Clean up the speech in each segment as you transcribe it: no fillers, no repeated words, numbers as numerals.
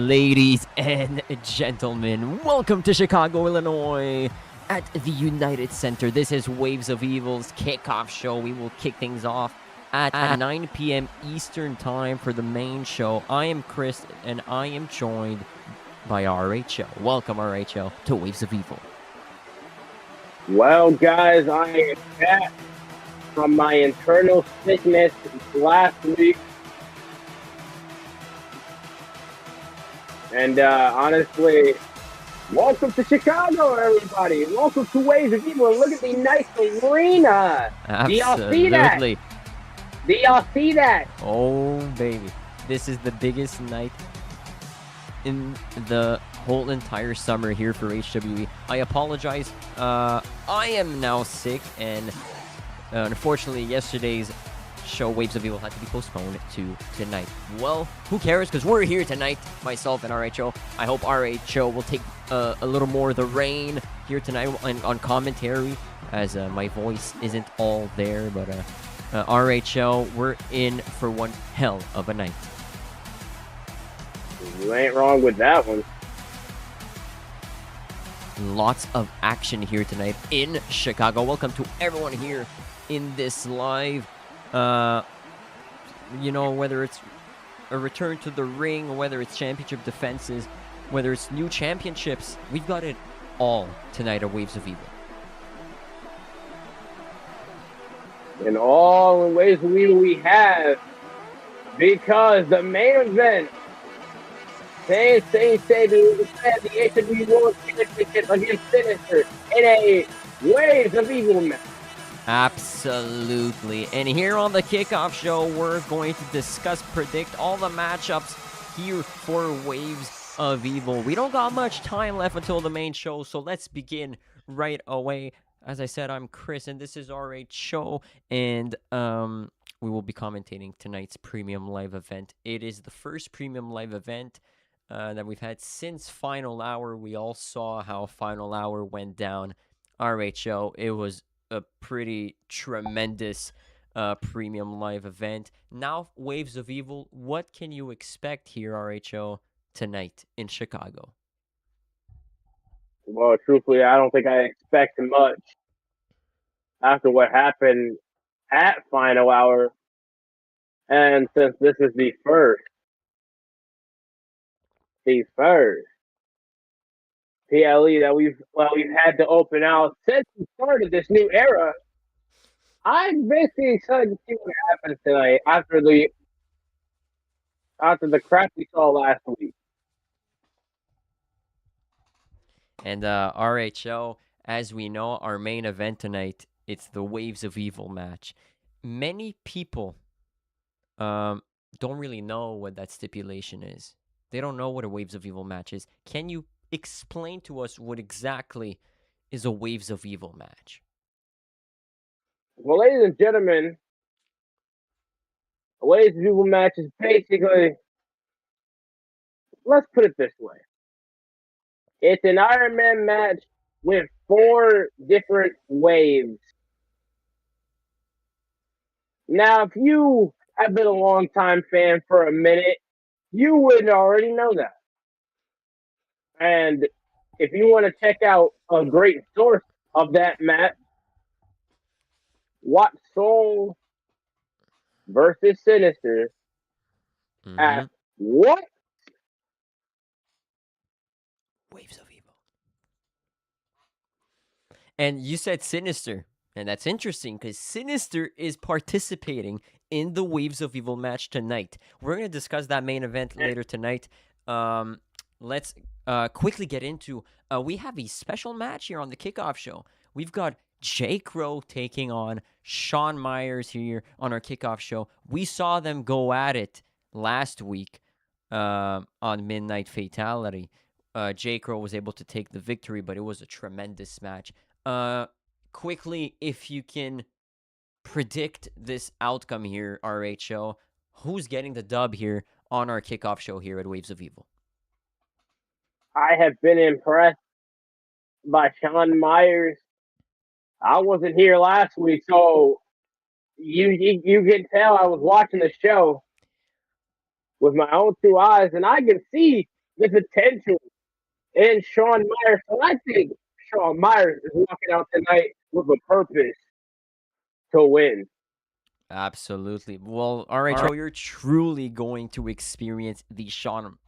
Ladies and gentlemen, welcome to Chicago, Illinois at the United Center. This is Waves of Evil's kickoff show. We will kick things off at 9 p.m. Eastern Time for the main show. I am Chris, and I am joined by RHO. Welcome, RHO, to Waves of Evil. Well, guys, I am back from my internal sickness last week. And honestly, welcome to Chicago, everybody. Welcome to Waves of Evil. Look at the nice arena. Absolutely. Do y'all see that? Do y'all see that? Oh, baby. This is the biggest night in the whole entire summer here for HWE. I apologize. I am now sick, and unfortunately, yesterday's show, Waves of Evil, had to be postponed to tonight. Well, who cares, because we're here tonight, myself and RHO. I hope RHO will take a little more of the reign here tonight on commentary, as my voice isn't all there, but RHO, we're in for one hell of a night. You ain't wrong with that one. Lots of action here tonight in Chicago. Welcome to everyone here in this live whether it's a return to the ring, whether it's championship defenses, whether it's new championships, we've got it all tonight at Waves of Evil. In all Waves of Evil we have, because the main event, say the HWE World Championship against Sinister in a Waves of Evil match. Absolutely. And here on the kickoff show, we're going to discuss, predict all the matchups here for Waves of Evil. We don't got much time left until the main show, so let's begin right away. As I said, I'm Chris, and this is RHO, and we will be commentating tonight's premium live event. It is the first premium live event that we've had since Final Hour. We all saw how Final Hour went down. RHO, it was a pretty tremendous premium live event. Now, Waves of Evil, what can you expect here, RHO, tonight in Chicago? Well, truthfully, I don't think I expect much after what happened at Final Hour. And since this is the first PLE that we've had to open out since we started this new era, I'm basically excited to see what happens tonight after the crap we saw last week. And RHO, as we know, our main event tonight, it's the Waves of Evil match. Many people don't really know what that stipulation is. They don't know what a Waves of Evil match is. Can you explain to us what exactly is a Waves of Evil match? Well, ladies and gentlemen, a Waves of Evil match is basically, let's put it this way. It's an Iron Man match with 4 different waves. Now, if you have been a long-time fan for a minute, you would already know that. And if you want to check out a great source of that match, watch Soul versus Sinister at what? Waves of Evil. And you said Sinister, and that's interesting because Sinister is participating in the Waves of Evil match tonight. We're going to discuss that main event later tonight. Let's quickly get into, we have a special match here on the kickoff show. We've got KICKOFF taking on Shawn Myers here on our kickoff show. We saw them go at it last week on Midnight Fatality. KICKOFF was able to take the victory, but it was a tremendous match. Quickly, if you can predict this outcome here, RHO, who's getting the dub here on our kickoff show here at Waves of Evil? I have been impressed by Shawn Myers. I wasn't here last week, so you can tell I was watching the show with my own 2 eyes, and I can see the potential in Shawn Myers. So I think Shawn Myers is walking out tonight with a purpose to win. Absolutely. Well, RHO, you're truly going to experience the Shawn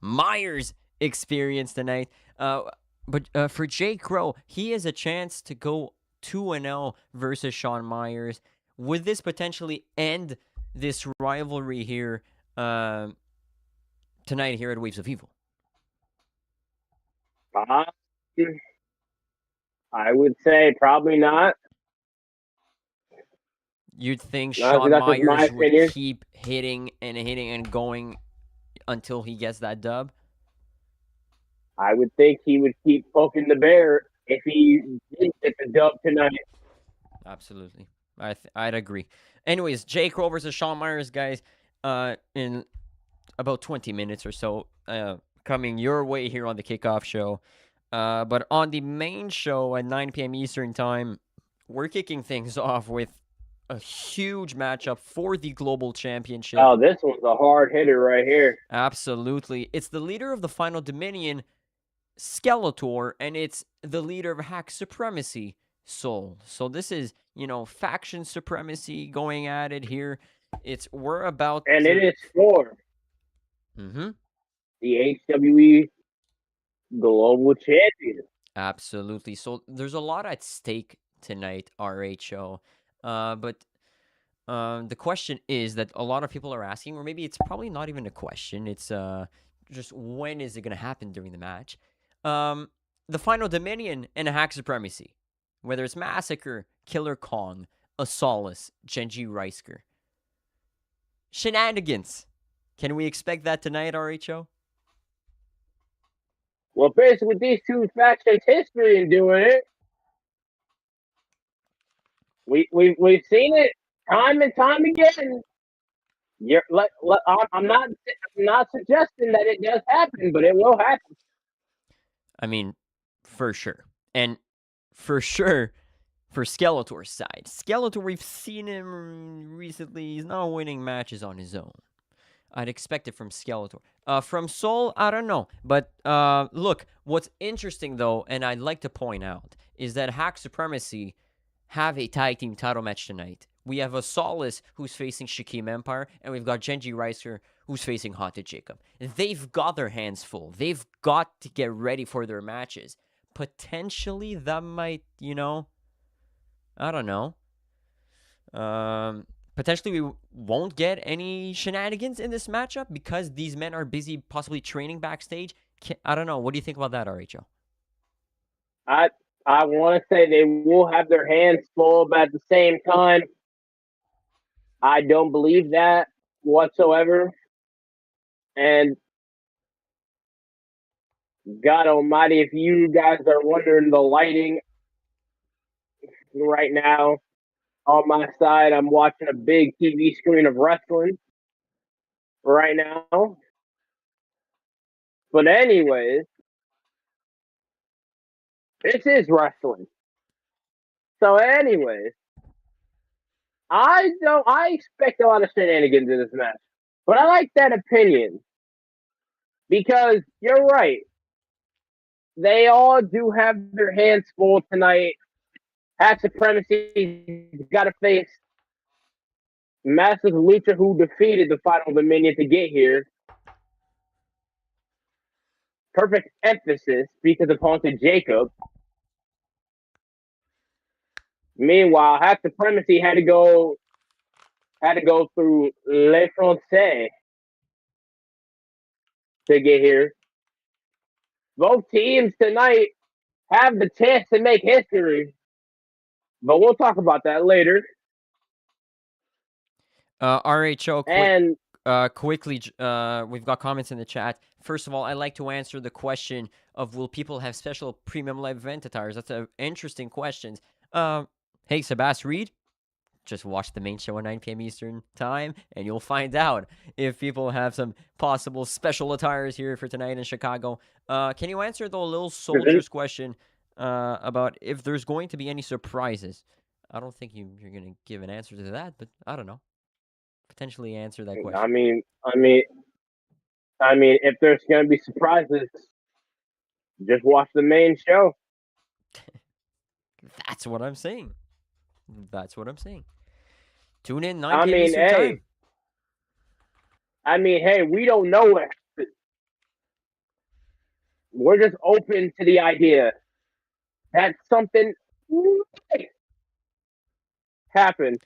Myers experience tonight. But for Jake KRHO, he has a chance to go 2-0 versus Shawn Myers. Would this potentially end this rivalry here tonight here at Waves of Evil? I would say probably not. You'd think Honestly, Shawn that's just my Myers would opinion. keep hitting and going until he gets that dub? I would think he would keep poking the bear if he didn't get the dub tonight. Absolutely. I'd agree. Anyways, Jake KRHO versus Shawn Myers, guys, in about 20 minutes or so, coming your way here on the Kickoff Show. But on the main show at 9 p.m. Eastern Time, we're kicking things off with a huge matchup for the Global Championship. Oh, this one's a hard hitter right here. Absolutely. It's the leader of the Final Dominion, Skeletor, and it's the leader of Hack Supremacy, Soul. So this is, faction supremacy going at it here. We're about and it is for the HWE Global Champion. Absolutely. So there's a lot at stake tonight, RHO. But the question is that a lot of people are asking, or maybe it's probably not even a question. It's just when is it going to happen during the match? The Final Dominion and a Hack Supremacy. Whether it's Massacre, Killer Kong, Asalis, Genji Reisker. Shenanigans. Can we expect that tonight, RHO? Well, basically, with these two factions' history in doing it, we've seen it time and time again. I'm not suggesting that it does happen, but it will happen. I mean, for sure, and for sure, for Skeletor's side, Skeletor, we've seen him recently. He's not winning matches on his own. I'd expect it from Skeletor. From Soul, I don't know. But look, what's interesting, though, and I'd like to point out, is that Hack Supremacy have a tag team title match tonight. We have Asalis, who's facing Shaquem Empire, and we've got Genji Reisker, who's facing Haunted Jacob. They've got their hands full. They've got to get ready for their matches. Potentially, that might, I don't know. Potentially we won't get any shenanigans in this matchup because these men are busy possibly training backstage. I don't know. What do you think about that, RHO? I want to say they will have their hands full, but at the same time, I don't believe that whatsoever. And God Almighty, if you guys are wondering the lighting right now, on my side, I'm watching a big TV screen of wrestling right now. But anyways, this is wrestling. So anyways, I expect a lot of shenanigans in this match. But I like that opinion. Because you're right. They all do have their hands full tonight. Hack Supremacy's got to face Massive Lucha, who defeated the Final Dominion to get here. Perfect emphasis because of Haunted Jacob. Meanwhile, Hack Supremacy had to go through Le Francais to get here. Both teams tonight have the chance to make history, but we'll talk about that later. RHO, And quickly, we've got comments in the chat. First of all, I'd like to answer the question of will people have special premium live event attires? That's an interesting question. Hey, Sebastian Reed, just watch the main show at 9 p.m. Eastern Time, and you'll find out if people have some possible special attires here for tonight in Chicago. Can you answer the Little Soldier's question about if there's going to be any surprises? I don't think you're going to give an answer to that, but I don't know. Potentially answer that question. I mean, I mean, if there's going to be surprises, just watch the main show. That's what I'm saying. That's what I'm saying. Tune in 9 I p.m. mean, Eastern time. hey, we don't know what happened. We're just open to the idea that something might happen.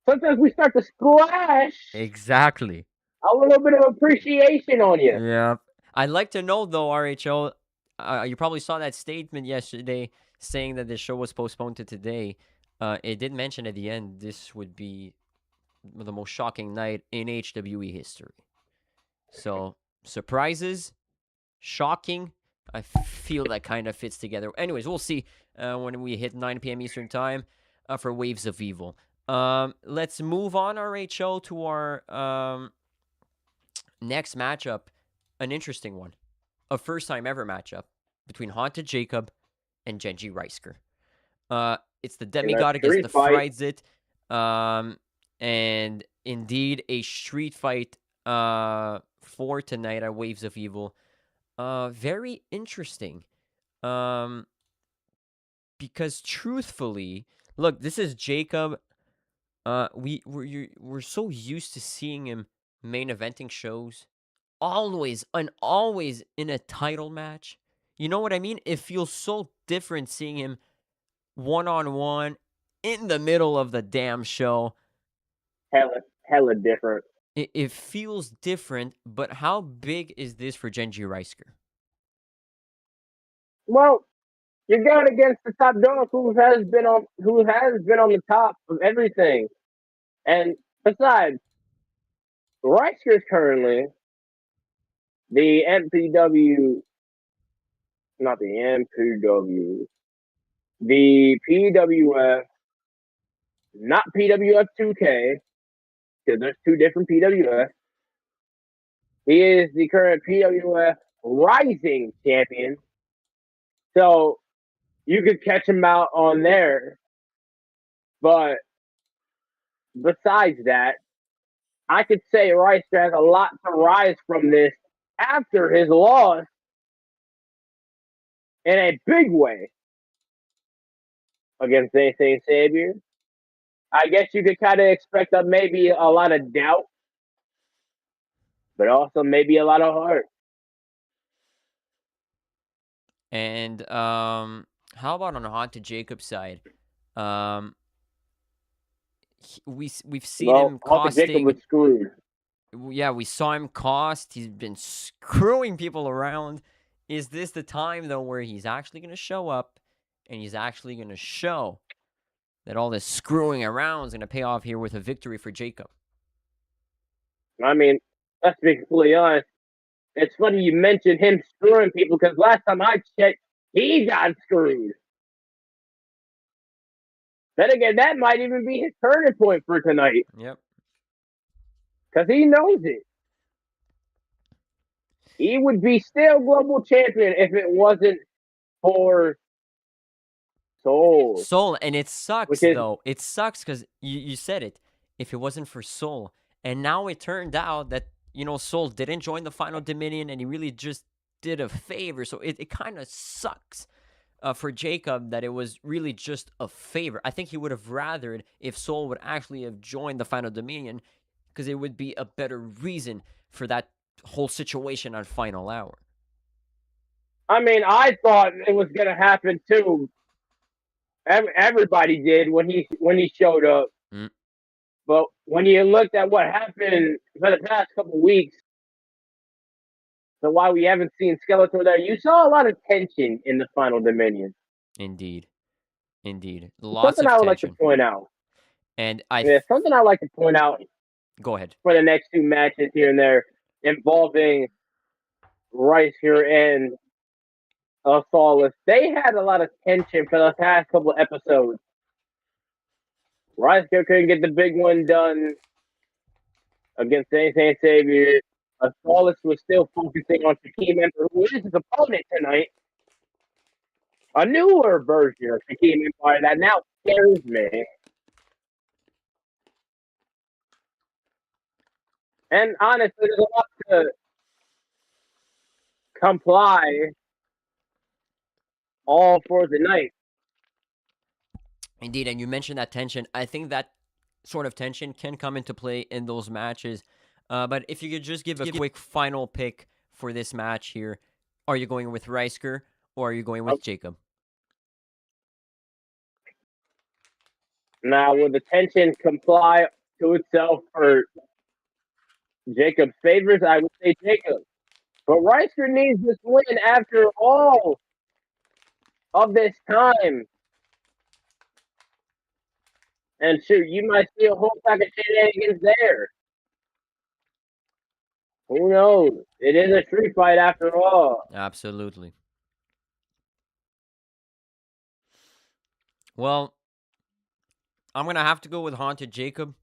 Sometimes we start to splash Exactly. a little bit of appreciation on you. Yeah. I'd like to know, though, RHO, you probably saw that statement yesterday saying that the show was postponed to today. It did mention at the end this would be the most shocking night in HWE history. So, surprises, shocking. I feel that kind of fits together. Anyways, we'll see when we hit 9 p.m. Eastern time for Waves of Evil. Let's move on, RHO, to our next matchup. An interesting one. A first-time ever matchup between Haunted Jacob and Genji Reisker. It's the Demigod against the Friedzit. And indeed, a street fight for tonight at Waves of Evil. Very interesting. Because truthfully, look, this is Jacob. We're so used to seeing him main eventing shows, always in a title match. You know what I mean? It feels so different seeing him one-on-one in the middle of the damn show. Hella different. It feels different, but how big is this for Genji Reisker? Well, you're going against the top dog who has been on the top of everything. And besides, Reisker is currently the MPW, not the MPW, the PWF, not PWF 2K, because there's two different PWF. He is the current PWF Rising champion. So you could catch him out on there. But besides that, I could say Reisker has a lot to rise from this after his loss in a big way against St. Xavier. I guess you could kind of expect maybe a lot of doubt, but also maybe a lot of heart. And how about on the Haunted Jacob side? We've seen him costing. Jacob was screwed. Yeah, we saw him cost. He's been screwing people around. Is this the time, though, where he's actually going to show up and he's actually going to show that all this screwing around is going to pay off here with a victory for Jacob? I mean, let's be completely honest. It's funny you mentioned him screwing people because last time I checked, he got screwed. Then again, that might even be his turning point for tonight. Yep. Because he knows it. He would be still global champion if it wasn't for Soul. Soul, and it sucks, though. It sucks because you said it. If it wasn't for Soul. And now it turned out that, Soul didn't join the Final Dominion, and he really just did a favor. So it kind of sucks for Jacob that it was really just a favor. I think he would have rathered if Soul would actually have joined the Final Dominion, because it would be a better reason for that whole situation on Final Hour. I mean, I thought it was going to happen too. Everybody did when he showed up. Mm. But when you looked at what happened for the past couple weeks, so why we haven't seen Skeletor there, you saw a lot of tension in the Final Dominion. Indeed. Lots something I would tension. Like to point out. And something I like to point out. Go ahead. For the next two matches here and there involving Reisker and Solace, they had a lot of tension for the past couple of episodes. Reisker couldn't get the big one done against St. Xavier. Solace was still focusing on Shaquem Empire, who is his opponent tonight. A newer version of Shaquem Empire that now scares me. And honestly, there's a lot to comply all for the night. Indeed, and you mentioned that tension. I think that sort of tension can come into play in those matches. But if you could just give a quick final pick for this match here, are you going with Reisker or are you going with Jacob? Now, will the tension comply to itself for Jacob's favors? I would say Jacob. But Reisker needs this win after all of this time. And shoot, you might see a whole pack of shenanigans there. Who knows? It is a street fight after all. Absolutely. Well, I'm going to have to go with Haunted Jacob.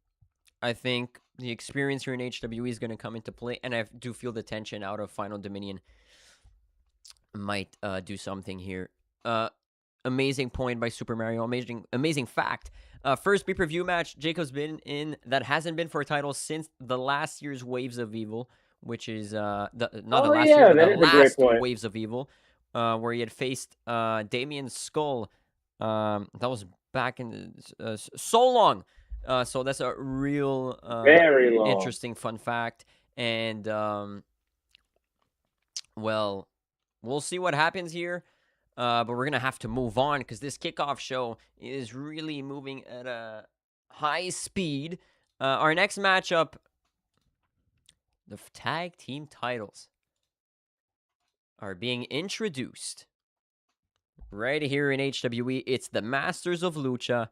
I think the experience here in HWE is going to come into play, and I do feel the tension out of Final Dominion might do something here. Amazing point by Super Mario. Amazing fact. First pay-per-view match Jacob's been in that hasn't been for a title since the last year's Waves of Evil, which is the last Waves of Evil, where he had faced Damien Skull. That was back in so long. So that's a real very long, interesting fun fact. And well, we'll see what happens here. But we're going to have to move on because this kickoff show is really moving at a high speed. Our next matchup, the tag team titles are being introduced right here in HWE. It's the Masters of Lucha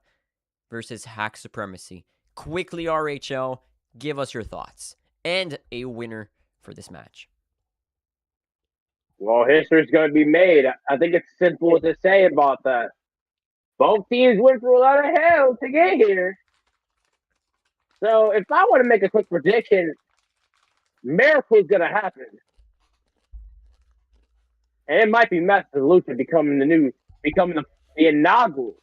versus Hack Supremacy. Quickly, RHO, give us your thoughts and a winner for this match. Well, history's going to be made. I think it's simple to say about that. Both teams went through a lot of hell to get here. So if I want to make a quick prediction, miracle's going to happen. And it might be Master Lucha becoming the inaugural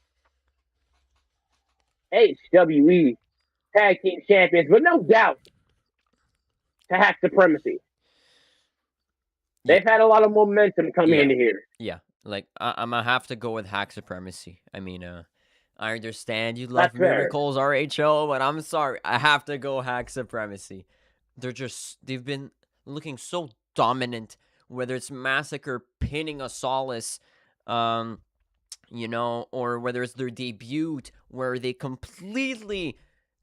HWE Tag Team Champions, but no doubt to Hack Supremacy. They've had a lot of momentum coming into here. Yeah, like I'm gonna have to go with Hack Supremacy. I mean, I understand you love miracles, RHO, but I'm sorry, I have to go Hack Supremacy. They've been looking so dominant. Whether it's Massacre pinning a Solace, or whether it's their debut where they completely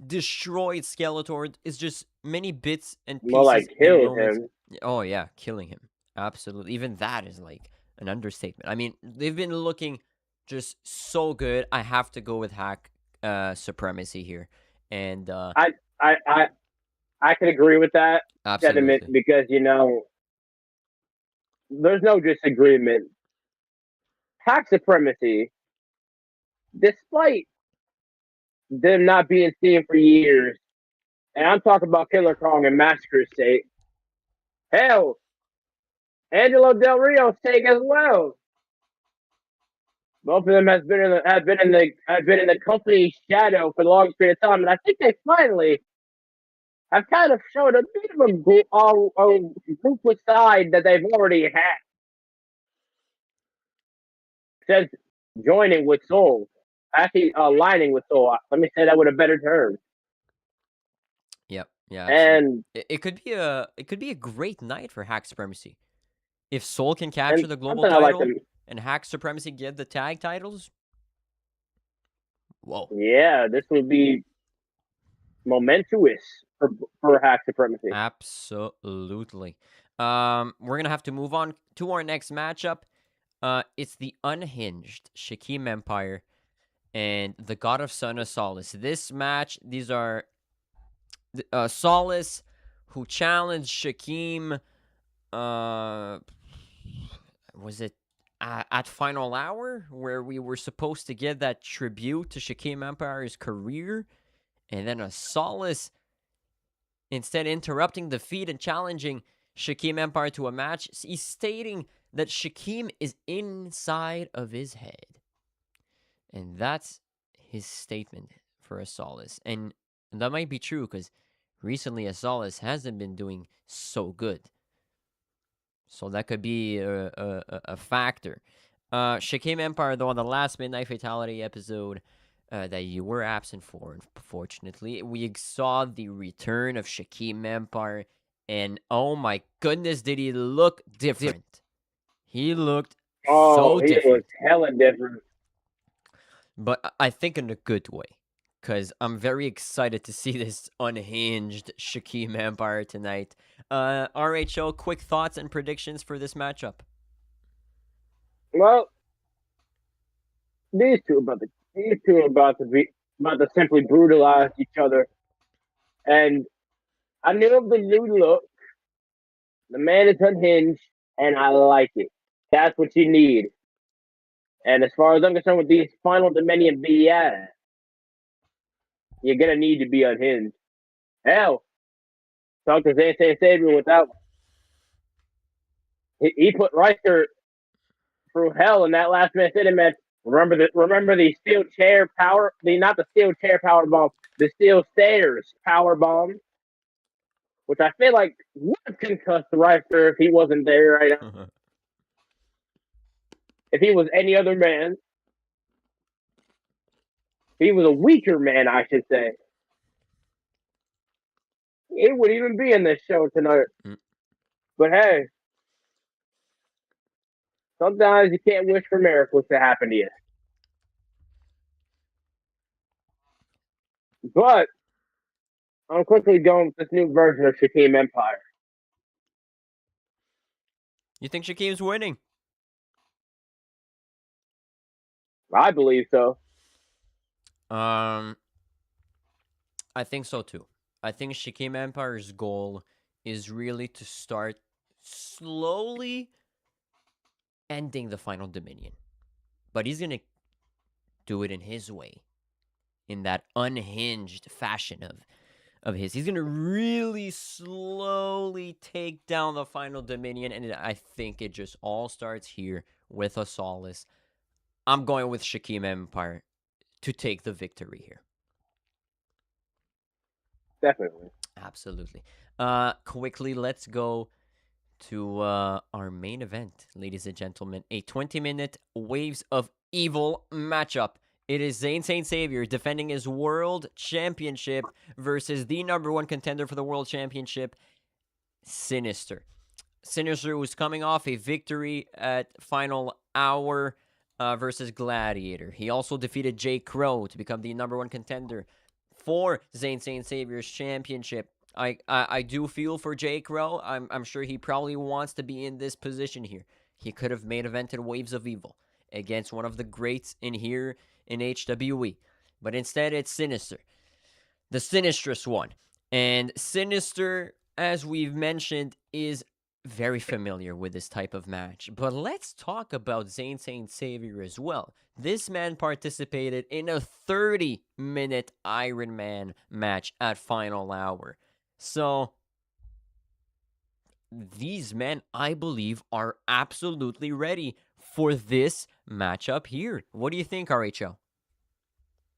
destroyed Skeletor. It's just many bits and pieces. Well, like killed him. Oh yeah, killing him. Absolutely. Even that is like an understatement. I mean, they've been looking just so good. I have to go with Hack Supremacy here. And I can agree with that sentiment because there's no disagreement. Hack Supremacy, despite them not being seen for years, and I'm talking about Killer Kong and Massacre's sake. Hell, Angelo Del Rio's sake as well. Both of them have been in the company's shadow for the longest period of time, and I think they finally have kind of showed a bit of a ruthless side that they've already had. Says joining with Soul, actually aligning with Soul. Let me say that with a better term. Yep. Yeah. And it could be a great night for Hack Supremacy. If Soul can capture the global title and Hack Supremacy get the tag titles. Whoa. Yeah, this would be momentous for Hack Supremacy. Absolutely. We're gonna have to move on to our next matchup. It's the unhinged Shaquem Empire and the God of Son of Solace. This match, these are Solace, who challenged Shaquem. Was it at Final Hour where we were supposed to give that tribute to Shaquem Empire's career, and then a Solace instead interrupting the feud and challenging Shaquem Empire to a match. He's stating that Shaquem is inside of his head. And that's his statement for a Solace. And that might be true because recently a Solace hasn't been doing so good. So that could be a factor. Shaquem Empire, though, on the last Midnight Fatality episode that you were absent for, unfortunately, we saw the return of Shaquem Empire, and oh my goodness, did he look different? He looked so He was different. hella different. But I think in a good way, because I'm very excited to see this unhinged Shaquem Empire tonight. RHO, quick thoughts and predictions for this matchup. Well, these two are about to simply brutalize each other. And I knew the new look. The man is unhinged, and I like it. That's what you need. And as far as I'm concerned with these final Dominion BS, you're gonna need to be unhinged. Hell, talk to Zane Sabian without. He put Riker through hell in that last minute sitting match. Remember the steel chair power, not the steel chair power bomb, the steel stairs power bomb, which I feel like would concuss Riker if he wasn't there right now. If he was any other man, if he was a weaker man, I should say, he would even be in this show tonight. But hey, sometimes you can't wish for miracles to happen to you. But I'm quickly going with this new version of Shaquem Empire. You think Shaquem's winning? I believe so. I think so too. I think Shaquem Empire's goal is really to start slowly ending the final Dominion. But he's going to do it in his way, in that unhinged fashion of his. He's going to really slowly take down the final Dominion, and I think it just all starts here with a solace. I'm going with Shaquem Empire to take the victory here. Definitely. Absolutely. Quickly, let's go to our main event, ladies and gentlemen. A 20-minute Waves of Evil matchup. It is Zayn Saint Savior defending his world championship versus the number one contender for the world championship, Sinister. Sinister was coming off a victory at Final Hour versus Gladiator. He also defeated KICKOFF to become the number one contender for Zayn Saint Savior's championship. I do feel for KICKOFF. I'm sure he probably wants to be in this position here. He could have main evented Waves of Evil against one of the greats in here in HWE. But instead, it's Sinister. The sinistrous one. And Sinister, as we've mentioned, is very familiar with this type of match. But let's talk about Zayn Saint Savior as well. This man participated in a 30-minute Iron Man match at Final Hour. So these men, I believe, are absolutely ready for this matchup here. What do you think, RHO?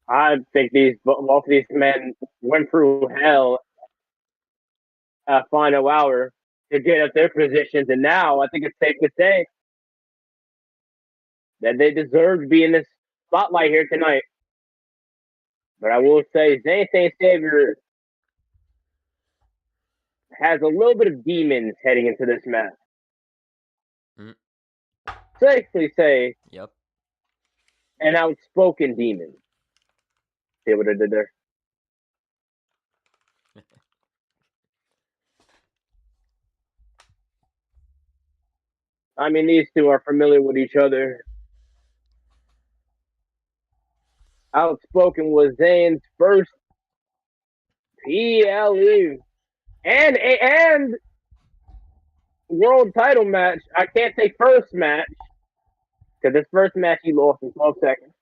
I think both of these men went through hell at Final Hour to get up their positions, and now I think it's safe to say that they deserve to be in this spotlight here tonight. But I will say, Zayn Saint Savior has a little bit of demons heading into this match. Safely say, Yep. An outspoken demon. See what I did there? I mean, these two are familiar with each other. Outspoken was Zayn's first PLE and world title match. I can't say first match because this first match he lost in 12 seconds.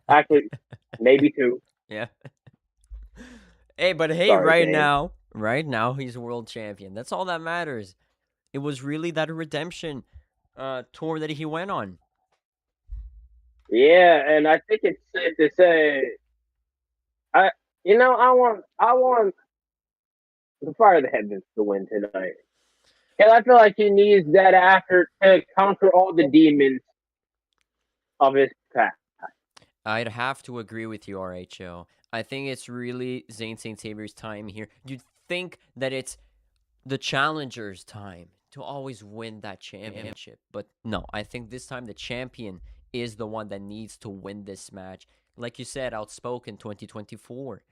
Actually, maybe 2. Yeah. Hey, but hey, Sorry, right now he's world champion. That's all that matters. It was really that redemption tour that he went on. Yeah, and I think it's safe to say, I want the Fire of the Heavens to win tonight. Because I feel like he needs that after to conquer all the demons of his past. I'd have to agree with you, RHO. I think it's really Zayn St. Xavier's time here. You'd think that it's the challenger's time to always win that championship. But no, I think this time the champion is the one that needs to win this match. Like you said, Outspoken 2024.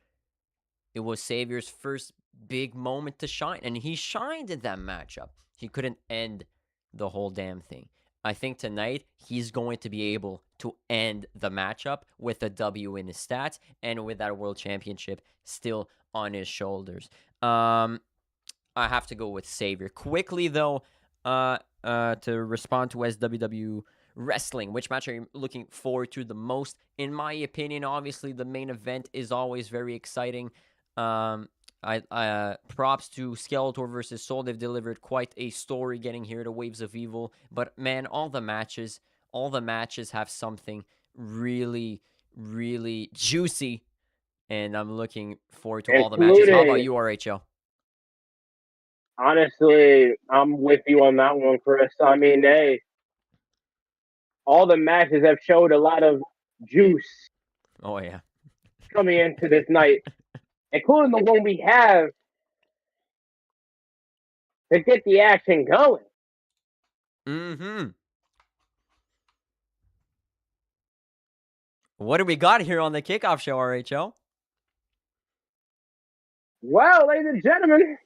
It was Xavier's first big moment to shine, and he shined in that matchup. He couldn't end the whole damn thing. I think tonight he's going to be able to end the matchup with a W in his stats and with that world championship still on his shoulders. I have to go with Xavier. Quickly though, to respond to SWW Wrestling, which match are you looking forward to the most? In my opinion, obviously the main event is always very exciting. Props to Skeletor versus Soul. They've delivered quite a story getting here to Waves of Evil. But man, all the matches have something really, really juicy. And I'm looking forward to all the matches. How about you, RHO? Honestly, I'm with you on that one, Chris. I mean, all the matches have showed a lot of juice. Oh, yeah. Coming into this night, including the one we have to get the action going. What do we got here on the kickoff show, RHO? Well, ladies and gentlemen,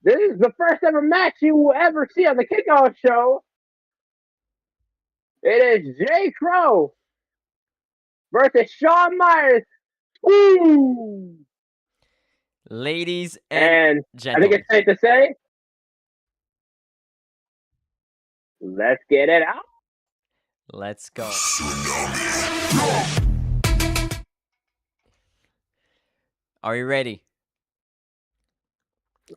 this is the first ever match you will ever see on the kickoff show. It is KICKOFF versus Shawn Myers. Ooh. Ladies and gentlemen, I think it's safe to say, let's get it out. Let's go. Are you ready?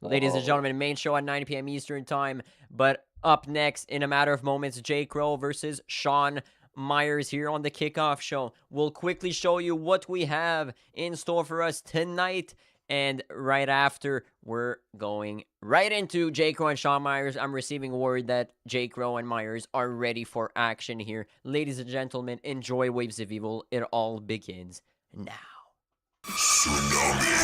Ladies and gentlemen, main show at 9 p.m. Eastern Time. But up next, in a matter of moments, KICKOFF versus Shawn Myers here on the kickoff show. We'll quickly show you what we have in store for us tonight. And right after, we're going right into KICKOFF and Shawn Myers. I'm receiving word that KICKOFF and Myers are ready for action here. Ladies and gentlemen, enjoy Waves of Evil. It all begins now. Tsunami.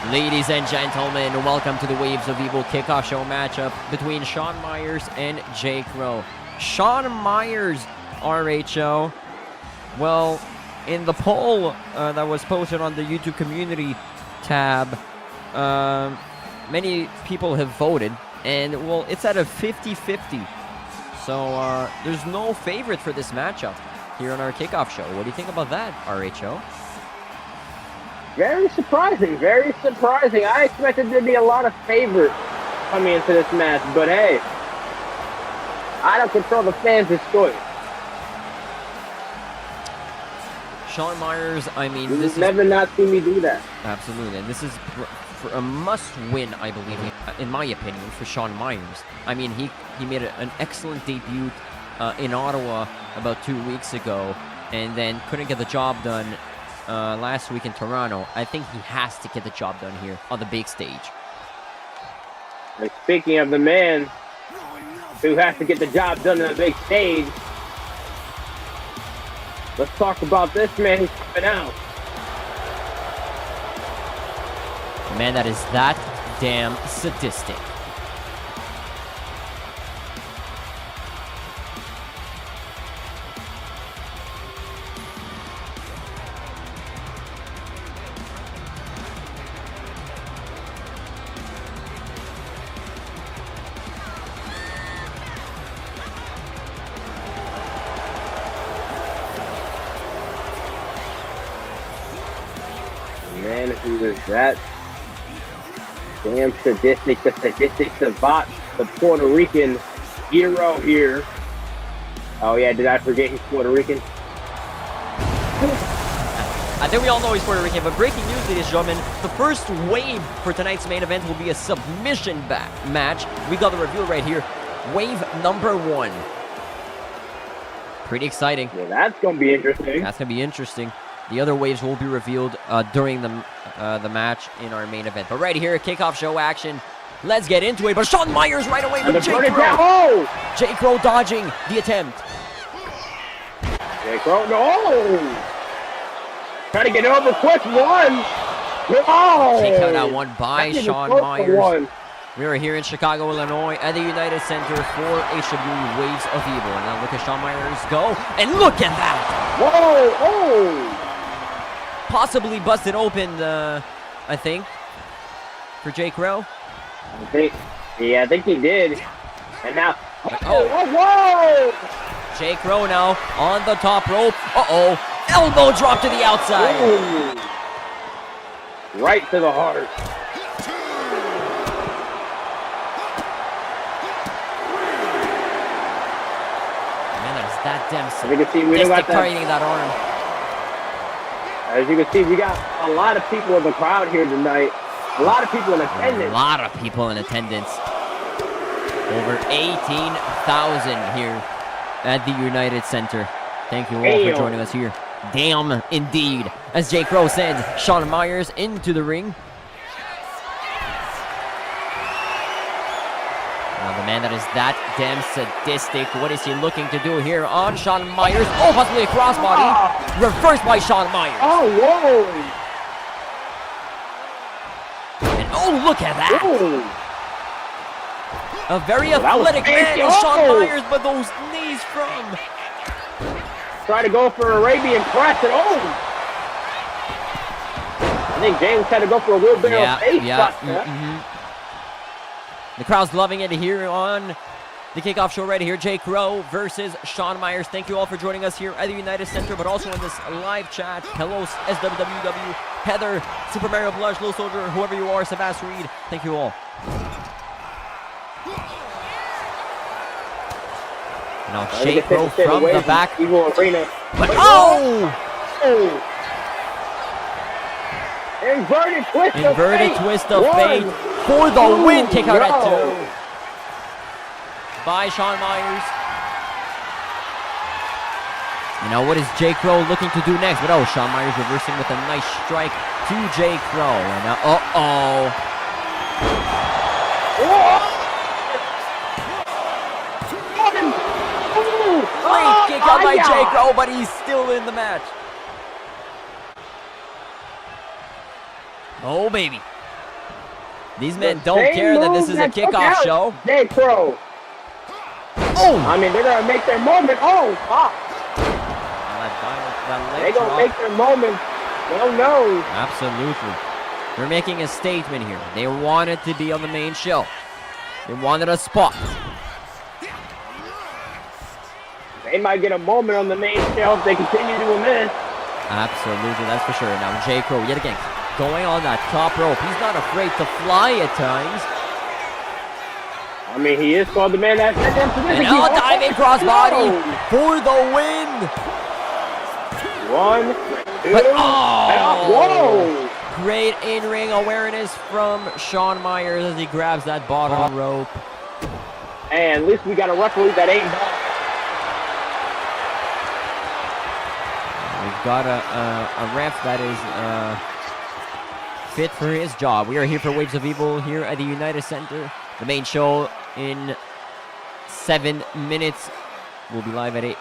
Ladies and gentlemen, welcome to the Waves of Evil kickoff show matchup between Shawn Myers and KICKOFF. Shawn Myers, RHO. Well, in the poll that was posted on the YouTube community tab, many people have voted, and well, it's at a 50-50. So there's no favorite for this matchup here on our kickoff show. What do you think about that, RHO? Very surprising, very surprising. I expected there to be a lot of favorites coming into this match, but hey, I don't control the fans' choice. Shawn Myers, I mean, You'll this is... never not see me do that. Absolutely, and this is for a must-win, I believe, in my opinion, for Shawn Myers. I mean, he made an excellent debut in Ottawa about 2 weeks ago, and then couldn't get the job done last week in Toronto. I think he has to get the job done here on the big stage. And speaking of the man who has to get the job done on the big stage, let's talk about this man who's coming out. A man that is that damn sadistic. Man who is that damn sadistic, the sadistic savant, the Puerto Rican hero here. Oh yeah, did I forget he's Puerto Rican? I think we all know he's Puerto Rican, but breaking news, ladies and gentlemen, the first wave for tonight's main event will be a submission match. We got the reveal right here. Wave number 1. Pretty exciting. Well, that's gonna be interesting. That's gonna be interesting. The other waves will be revealed during the match in our main event. But right here, kickoff show action. Let's get into it. But Shawn Myers right away with Jake RHO. Oh! Jake RHO dodging the attempt. Jake RHO, no! Trying to get over quick. 1. Oh! Kick out that one by Shawn Myers. 1. We are here in Chicago, Illinois, at the United Center for HWE Waves of Evil. And now look at Shawn Myers go. And look at that! Whoa! Oh! Possibly busted open, I think, for Jake RHO. I think he did. And now, whoa! Jake RHO now on the top rope. Uh-oh, elbow drop to the outside. Ooh. Right to the heart. Man, that is that damn As you can see, we don't got that arm. As you can see, we got a lot of people in the crowd here tonight. A lot of people in attendance. A lot of people in attendance. Over 18,000 here at the United Center. Thank you all for joining us here. Damn, indeed. As Jake RHO sends Shawn Myers into the ring. Now the man that is that damn sadistic. What is he looking to do here on Shawn Myers? Oh, possibly a crossbody. Reversed by Shawn Myers. Oh, whoa. And oh, look at that. Ooh. A very athletic man is Shawn Myers, but those knees from... Try to go for Arabian press and I think James had to go for a wheelbarrow face shot. The crowd's loving it here on the kickoff show right here. Jake RHO versus Shawn Myers. Thank you all for joining us here at the United Center, but also in this live chat. Hello, SWWW, Heather, Super Mario Blush, Little Soldier, whoever you are, Sebastian Reed. Thank you all. Now Jake RHO from the back. Evil Arena. But oh! Inverted twist of fate for the win. Kick out at 2 by Shawn Myers. You know, what is Jake RHO looking to do next? But oh, Shawn Myers reversing with a nice strike to Jake RHO. And now, Great kick out by Jake RHO, but he's still in the match. Oh, baby. These men don't care that this is a kickoff show. Jake RHO. Oh! I mean, they're going to make their moment. Oh, fuck. They're going to make their moment. No. Absolutely. They're making a statement here. They wanted to be on the main show. They wanted a spot. They might get a moment on the main show if they continue doing this. Absolutely, that's for sure. Now Jake RHO yet again going on that top rope. He's not afraid to fly at times. I mean, he is called the man that's in position. And now diving crossbody for the win. 1, 2, But, whoa! Great in-ring awareness from Shawn Myers as he grabs that bottom rope. And at least we got a referee that ain't ball. We've got a ref that is fit for his job. We are here for Waves of Evil here at the United Center. The main show in 7 minutes. We'll be live at 8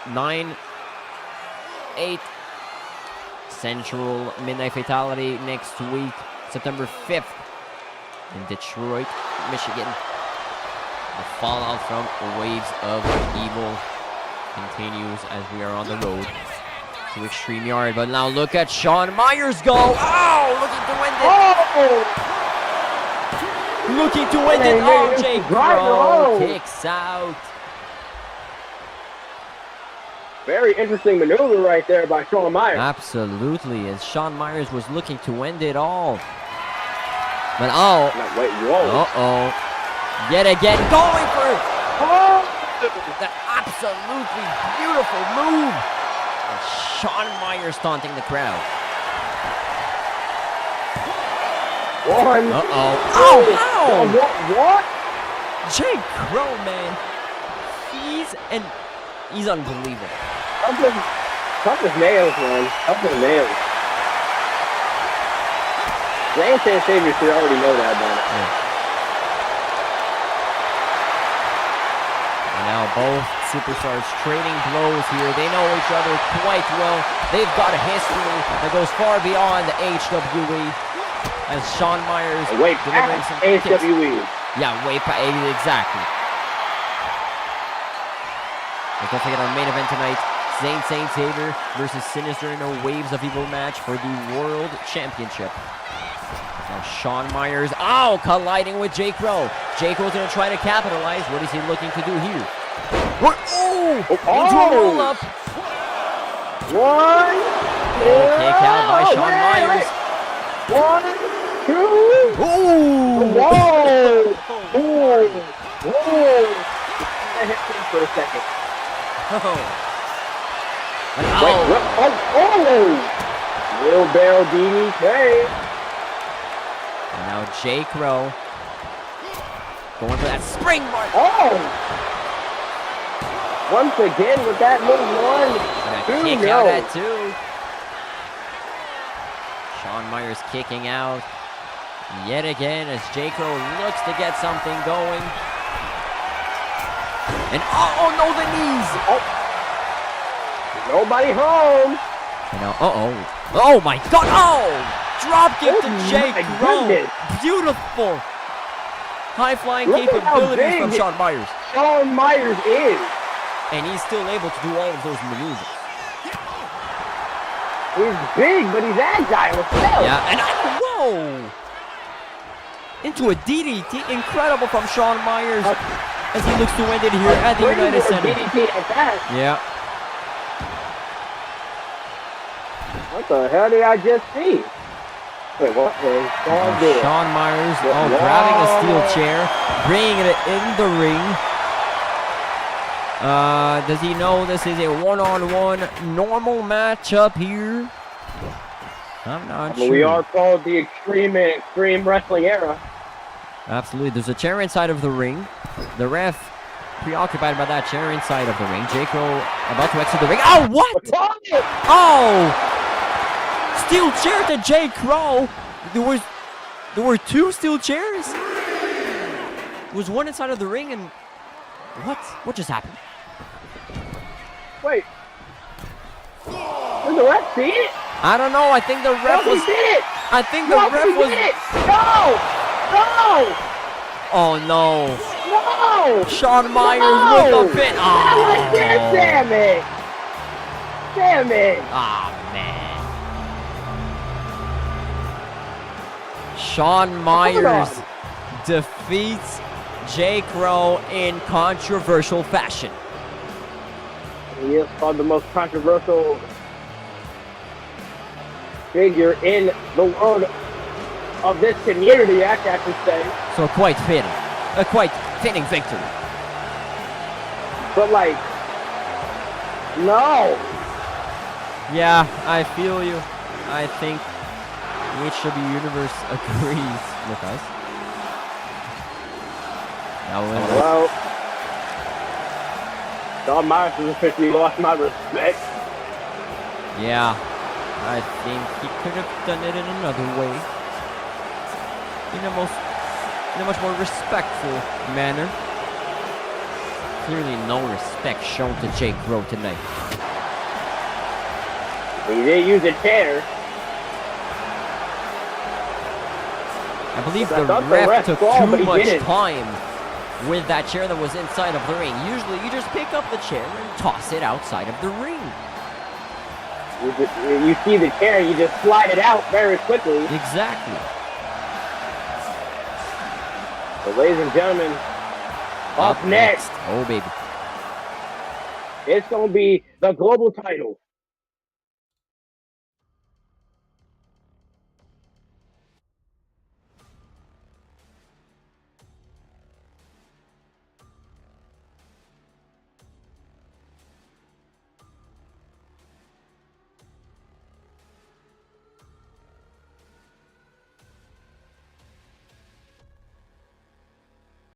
Central Midnight Fatality next week, September 5th in Detroit, Michigan. The fallout from Waves of Evil continues as we are on the road to Extreme Yard. But now look at Shawn Myers go. Oh, looking to end it. Looking to end it. Oh, Jake Crow kicks out. Very interesting maneuver right there by Shawn Myers. Absolutely, as Shawn Myers was looking to end it all. But oh. Wait, whoa. Uh-oh. Yet again, going for that absolutely beautiful move. And Shawn Myers taunting the crowd. 1. Uh-oh. Oh, what? Jake Crow, man. He's unbelievable. Tough as nails, man. Tough as nails. Lance and Xavier should already know that about it. Yeah. And now both superstars trading blows here. They know each other quite well. They've got a history that goes far beyond the HWE. As Shawn Myers delivering some HWE. Yeah, way past exactly. But don't forget our main event tonight. Saint Xavier versus Sinister in a Waves of Evil match for the World Championship. Now Shawn Myers, colliding with Jake Crow. Jake Crow's going to try to capitalize. What is he looking to do here? Into a roll-up. 1, 2. Kick out by Shawn Myers. 1, 2. Whoa. I hit him for a second. Wheelbarrow DDT. And now Jake Crow going for that spring mark. Once again with that move, 1, 2, kick out at 2. Shawn Myers kicking out yet again as Jake Crow looks to get something going. And no, the knees. Nobody home. And now, oh my God! Drop kick to Jake Crow. Beautiful high flying capabilities from Shawn Myers. Shawn Myers is, and he's still able to do all of those maneuvers. He's big, but he's agile as well. Yeah, and whoa! Into a DDT, incredible from Shawn Myers. As he looks to end it here at the United Center. Yeah. What the hell did I just see? Wait, what? Shawn Myers, grabbing a steel chair, bringing it in the ring. Does he know this is a one-on-one normal matchup here? I'm not sure. We are called the Extreme Wrestling Era. Absolutely. There's a chair inside of the ring. The ref preoccupied by that chair inside of the ring. Jake Crow about to exit the ring. Oh, what? Steel chair to Jake Crow. There were 2 steel chairs. There was one inside of the ring and what just happened? Wait. Did the ref see it? I don't know. I think the ref was. I think the ref was. No! Oh no! No! Shawn Myers with the pin. Damn it! Man. Shawn Myers defeats Jake Crow in controversial fashion. He is called the most controversial figure in the world of this community, I should say. So quite fitting. A quite fitting victory. But like, no. Yeah, I feel you. I think the HWE Universe agrees with us. Well, Don Myers has officially lost my respect. Yeah, I think he could have done it in another way. In a much more respectful manner. Clearly no respect shown to Jake RHO tonight. He did use a chair. I believe the ref took too much time with that chair that was inside of the ring. Usually you just pick up the chair and toss it outside of the ring. You see the chair, you just slide it out very quickly. Exactly. So ladies and gentlemen, up next. Oh baby. It's going to be the global title